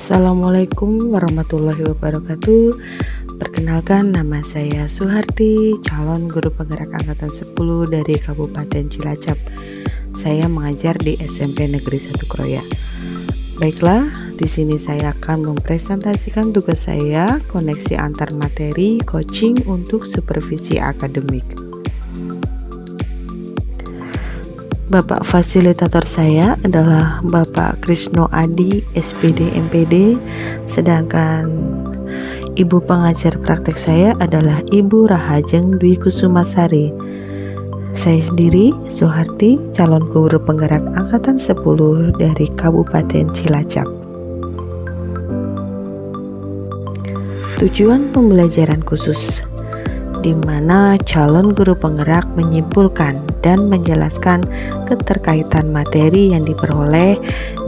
Assalamualaikum warahmatullahi wabarakatuh. Perkenalkan, nama saya Suharti, calon guru penggerak angkatan 10 dari Kabupaten Cilacap. Saya mengajar di SMP Negeri 1 Kroya. Baiklah, di sini saya akan mempresentasikan tugas saya, koneksi antar materi coaching untuk supervisi akademik. Bapak fasilitator saya adalah Bapak Krisno Adi, SPD MPD, sedangkan ibu pengajar praktek saya adalah Ibu Rahajeng Dwi Kusumasari. Saya sendiri, Suharti, calon guru penggerak angkatan 10 dari Kabupaten Cilacap. Tujuan pembelajaran khusus, di mana calon guru penggerak menyimpulkan dan menjelaskan keterkaitan materi yang diperoleh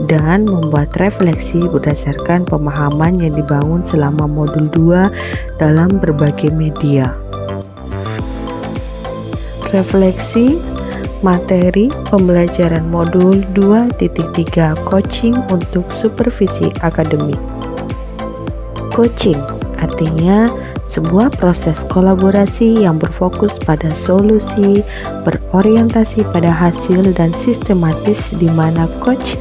dan membuat refleksi berdasarkan pemahaman yang dibangun selama modul 2 dalam berbagai media. Refleksi materi pembelajaran modul 2.3 coaching untuk supervisi akademik. Coaching artinya sebuah proses kolaborasi yang berfokus pada solusi, berorientasi pada hasil dan sistematis, di mana coach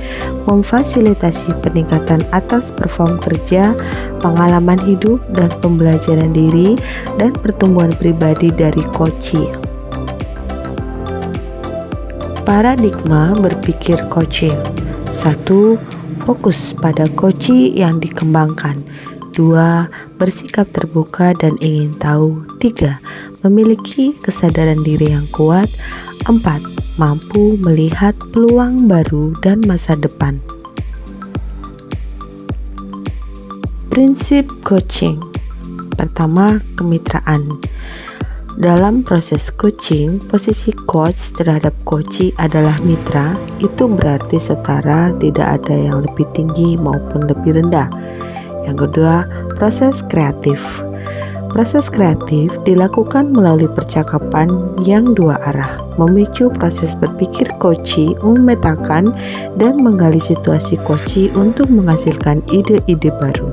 memfasilitasi peningkatan atas perform kerja, pengalaman hidup dan pembelajaran diri dan pertumbuhan pribadi dari coachee. Paradigma berpikir coaching. 1. Fokus pada coachee yang dikembangkan. 2. Bersikap terbuka dan ingin tahu. 3. Memiliki kesadaran diri yang kuat. 4. Mampu melihat peluang baru dan masa depan. Prinsip coaching. Pertama, kemitraan. Dalam proses coaching, posisi coach terhadap coachee adalah mitra. Itu berarti setara, tidak ada yang lebih tinggi maupun lebih rendah. Yang kedua, proses kreatif. Proses kreatif dilakukan melalui percakapan yang dua arah, memicu proses berpikir coachee, memetakan dan menggali situasi coachee untuk menghasilkan ide-ide baru.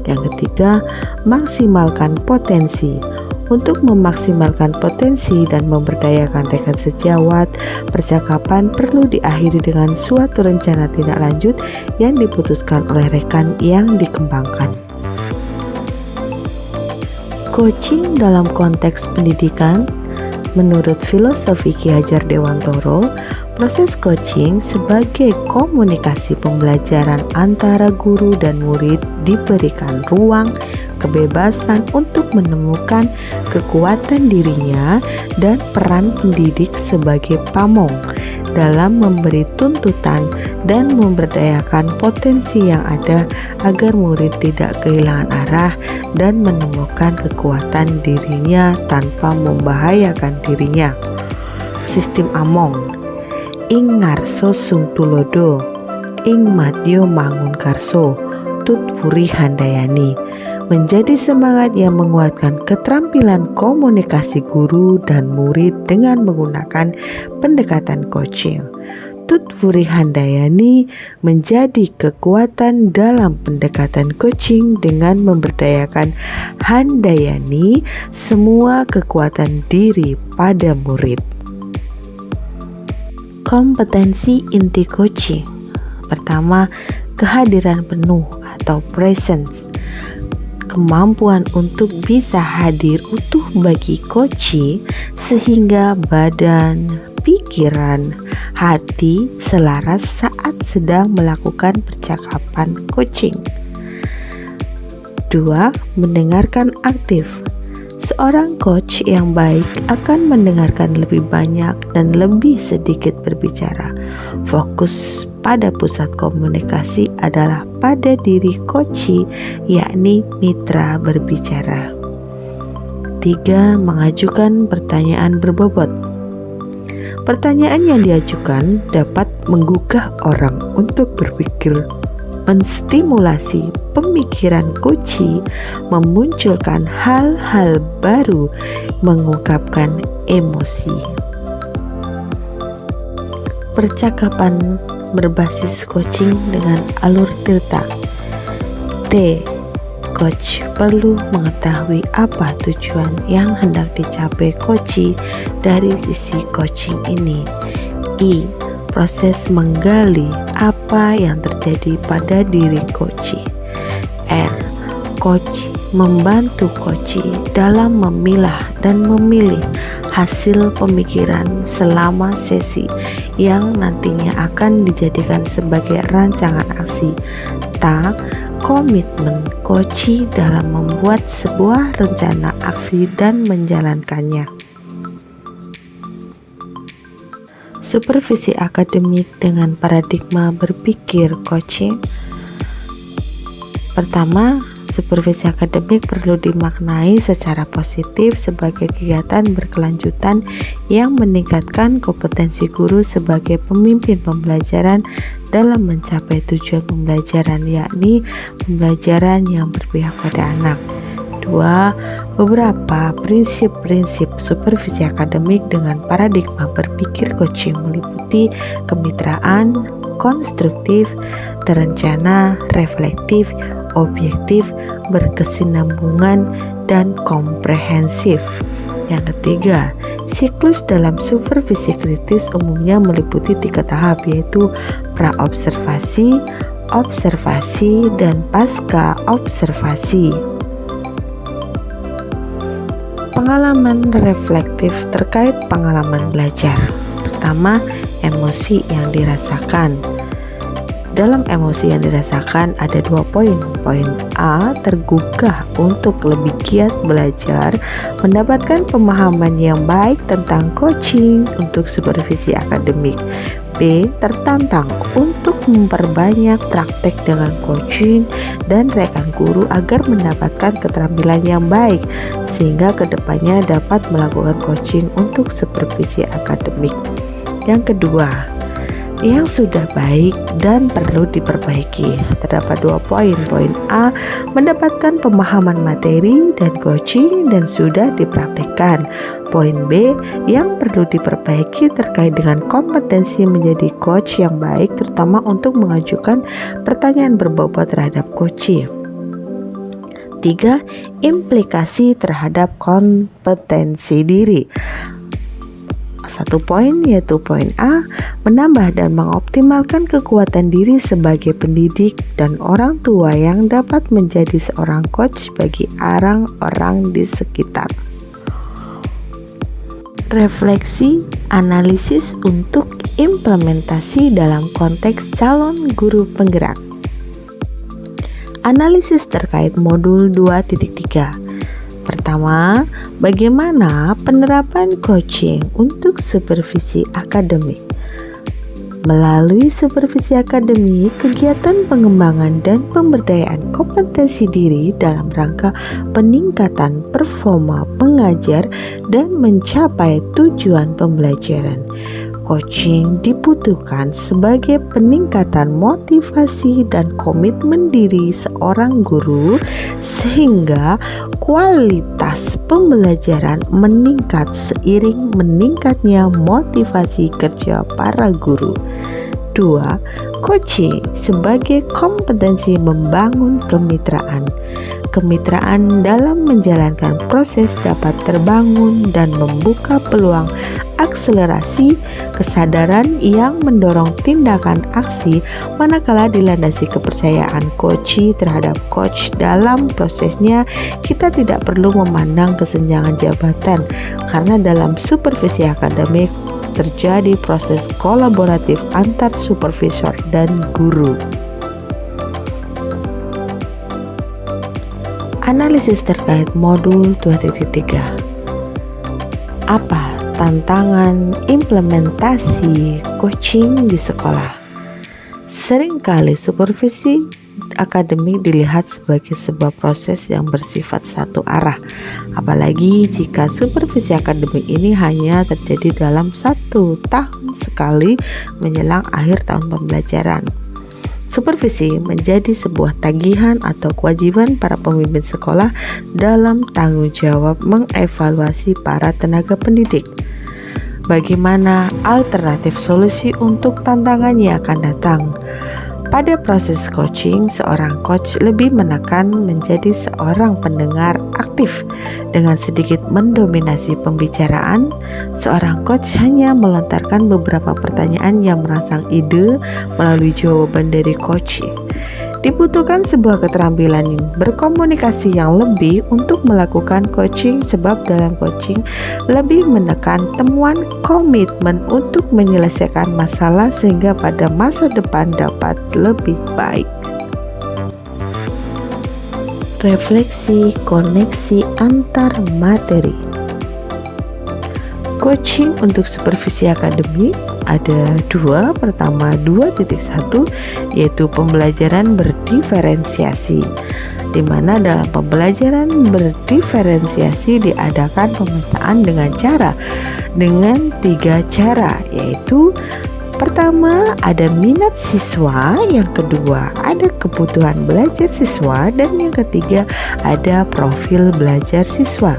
Yang ketiga, maksimalkan potensi. Untuk memaksimalkan potensi dan memberdayakan rekan sejawat, percakapan perlu diakhiri dengan suatu rencana tindak lanjut yang diputuskan oleh rekan yang dikembangkan. Coaching dalam konteks pendidikan. Menurut filosofi Ki Hajar Dewantoro, proses coaching sebagai komunikasi pembelajaran antara guru dan murid diberikan ruang kebebasan untuk menemukan kekuatan dirinya dan peran pendidik sebagai pamong dalam memberi tuntutan dan memberdayakan potensi yang ada agar murid tidak kehilangan arah dan menemukan kekuatan dirinya tanpa membahayakan dirinya. Sistem Among. Ing ngarso sung tulodo, ing madyo mangun karso, tut wuri handayani. Menjadi semangat yang menguatkan keterampilan komunikasi guru dan murid dengan menggunakan pendekatan coaching. Tut Wuri Handayani menjadi kekuatan dalam pendekatan coaching dengan memberdayakan Handayani semua kekuatan diri pada murid. Kompetensi inti coaching. Pertama, kehadiran penuh atau presence. Kemampuan untuk bisa hadir utuh bagi coachee sehingga badan, pikiran, hati selaras saat sedang melakukan percakapan coaching. 2. Mendengarkan aktif. Seorang coach yang baik akan mendengarkan lebih banyak dan lebih sedikit berbicara. Fokus pada pusat komunikasi adalah pada diri coachee, yakni mitra berbicara. 3. Mengajukan pertanyaan berbobot. Pertanyaan yang diajukan dapat menggugah orang untuk berpikir, menstimulasi pemikiran coachee, memunculkan hal-hal baru, mengungkapkan emosi. Percakapan berbasis coaching dengan alur tirta. T. Coach perlu mengetahui apa tujuan yang hendak dicapai coachee dari sisi coaching ini. I. Proses menggali apa yang terjadi pada diri coachee. R. Coach membantu coachee dalam memilah dan memilih hasil pemikiran selama sesi yang nantinya akan dijadikan sebagai rancangan aksi. Ta. Komitmen coachee dalam membuat sebuah rencana aksi dan menjalankannya. Supervisi akademik dengan paradigma berpikir coaching. Pertama, supervisi akademik perlu dimaknai secara positif sebagai kegiatan berkelanjutan yang meningkatkan kompetensi guru sebagai pemimpin pembelajaran dalam mencapai tujuan pembelajaran, yakni pembelajaran yang berpihak pada anak. 2. Beberapa prinsip-prinsip supervisi akademik dengan paradigma berpikir coaching meliputi kemitraan, konstruktif, terencana, reflektif, objektif, berkesinambungan, dan komprehensif. Yang ketiga, siklus dalam supervisi kritis umumnya meliputi 3 tahap, yaitu praobservasi, observasi, dan pasca observasi. Pengalaman reflektif terkait pengalaman belajar. Pertama, emosi yang dirasakan. Dalam emosi yang dirasakan ada 2 poin. Poin A, tergugah untuk lebih giat belajar, mendapatkan pemahaman yang baik tentang coaching untuk supervisi akademik. B, tertantang untuk memperbanyak praktek dengan coaching dan rekan guru agar mendapatkan keterampilan yang baik, sehingga kedepannya dapat melakukan coaching untuk supervisi akademik. Yang kedua, yang sudah baik dan perlu diperbaiki. Terdapat 2 poin. Poin A, mendapatkan pemahaman materi dan coaching dan sudah dipraktikkan. Poin B, yang perlu diperbaiki terkait dengan kompetensi menjadi coach yang baik, terutama untuk mengajukan pertanyaan berbobot terhadap coaching. 3. Implikasi terhadap kompetensi diri. 1 poin, yaitu poin A, menambah dan mengoptimalkan kekuatan diri sebagai pendidik dan orang tua yang dapat menjadi seorang coach bagi orang-orang di sekitar. Refleksi analisis untuk implementasi dalam konteks calon guru penggerak. Analisis terkait modul 2.3. Pertama, bagaimana penerapan coaching untuk supervisi akademik? Melalui supervisi akademik, kegiatan pengembangan dan pemberdayaan kompetensi diri dalam rangka peningkatan performa pengajar dan mencapai tujuan pembelajaran. Coaching dibutuhkan sebagai peningkatan motivasi dan komitmen diri seorang guru sehingga kualitas pembelajaran meningkat seiring meningkatnya motivasi kerja para guru. 2. Coaching sebagai kompetensi membangun kemitraan. Kemitraan dalam menjalankan proses dapat terbangun dan membuka peluang akselerasi kesadaran yang mendorong tindakan aksi manakala dilandasi kepercayaan coachee terhadap coach. Dalam prosesnya kita tidak perlu memandang kesenjangan jabatan karena dalam supervisi akademik terjadi proses kolaboratif antar supervisor dan guru. Analisis terkait modul 2.3. Apa tantangan implementasi coaching di sekolah? Seringkali supervisi akademik dilihat sebagai sebuah proses yang bersifat satu arah, apalagi jika supervisi akademik ini hanya terjadi dalam 1 tahun sekali menjelang akhir tahun pembelajaran. Supervisi menjadi sebuah tagihan atau kewajiban para pemimpin sekolah dalam tanggung jawab mengevaluasi para tenaga pendidik. Bagaimana alternatif solusi untuk tantangan yang akan datang? Pada proses coaching, seorang coach lebih menekan menjadi seorang pendengar aktif. Dengan sedikit mendominasi pembicaraan, seorang coach hanya melontarkan beberapa pertanyaan yang merangsang ide melalui jawaban dari coach. Dibutuhkan sebuah keterampilan berkomunikasi yang lebih untuk melakukan coaching, sebab dalam coaching lebih menekan temuan komitmen untuk menyelesaikan masalah sehingga pada masa depan dapat lebih baik. Refleksi koneksi antar materi. Coaching untuk supervisi akademik ada dua. Pertama 2.1 yaitu pembelajaran berdiferensiasi, di mana dalam pembelajaran berdiferensiasi diadakan pemetaan dengan tiga cara, yaitu pertama ada minat siswa, yang kedua ada kebutuhan belajar siswa, dan yang ketiga ada profil belajar siswa.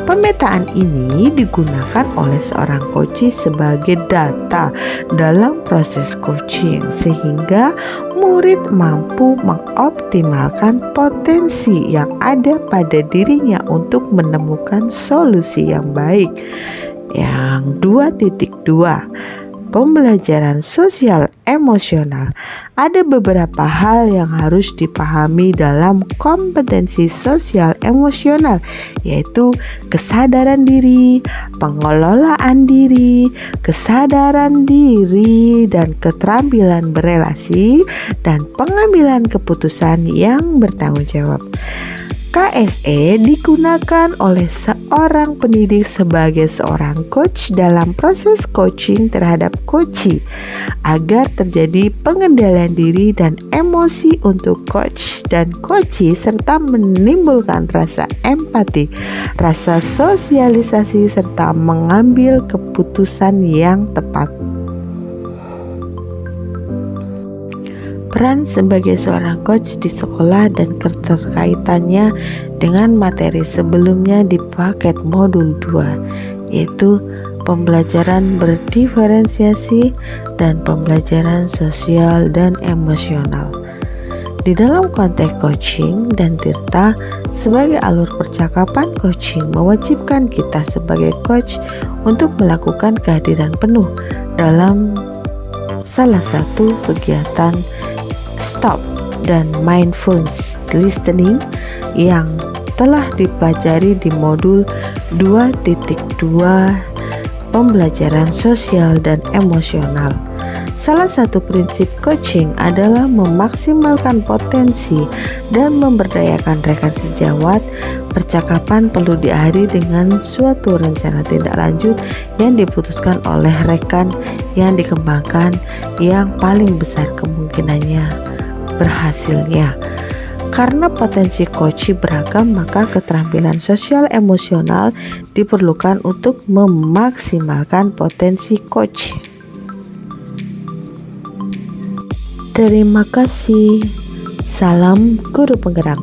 Pemetaan ini digunakan oleh seorang coach sebagai data dalam proses coaching sehingga murid mampu mengoptimalkan potensi yang ada pada dirinya untuk menemukan solusi yang baik. Yang 2.2, pembelajaran sosial emosional. Ada beberapa hal yang harus dipahami dalam kompetensi sosial emosional, yaitu kesadaran diri, pengelolaan diri, kesadaran diri, dan keterampilan berelasi, dan pengambilan keputusan yang bertanggung jawab. KSE digunakan oleh seorang pendidik sebagai seorang coach dalam proses coaching terhadap coachee agar terjadi pengendalian diri dan emosi untuk coach dan coachee, serta menimbulkan rasa empati, rasa sosialisasi, serta mengambil keputusan yang tepat. Peran sebagai seorang coach di sekolah dan keterkaitannya dengan materi sebelumnya di paket modul 2, yaitu pembelajaran berdiferensiasi dan pembelajaran sosial dan emosional. Di dalam konteks coaching dan Tirta sebagai alur percakapan, coaching mewajibkan kita sebagai coach untuk melakukan kehadiran penuh dalam salah satu kegiatan stop dan mindfulness listening yang telah dipelajari di modul 2.2 pembelajaran sosial dan emosional. Salah satu prinsip coaching adalah memaksimalkan potensi dan memberdayakan rekan sejawat. Percakapan perlu diakhiri dengan suatu rencana tindak lanjut yang diputuskan oleh rekan yang dikembangkan, yang paling besar kemungkinannya berhasilnya. Karena potensi coach beragam, maka keterampilan sosial emosional diperlukan untuk memaksimalkan potensi coach. Terima kasih. Salam guru penggerak.